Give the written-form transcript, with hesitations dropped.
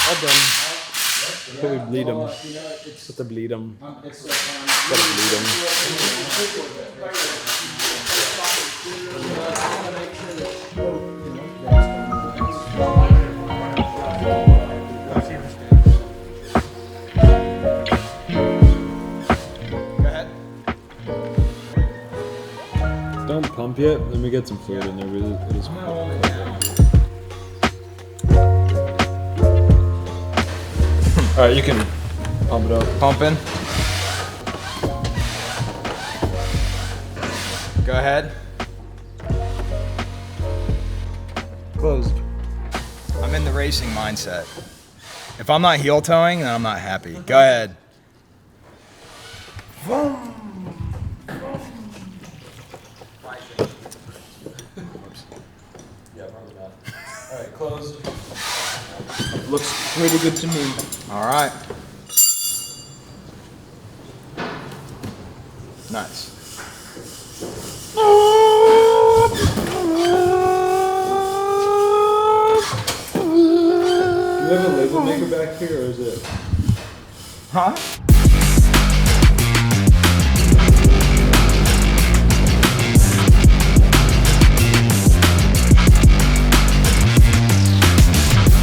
All done. Can we bleed them? Have to bleed them. Gotta bleed them. Don't pump yet. Let me get some fluid in there. It is all right, you can pump it up. Pumping. Go ahead. Closed. I'm in the racing mindset. If I'm not heel towing, then I'm not happy. Go ahead. Alright, closed. Looks pretty good to me. All right. Nice. Do you have a label maker back here, or is it? Huh?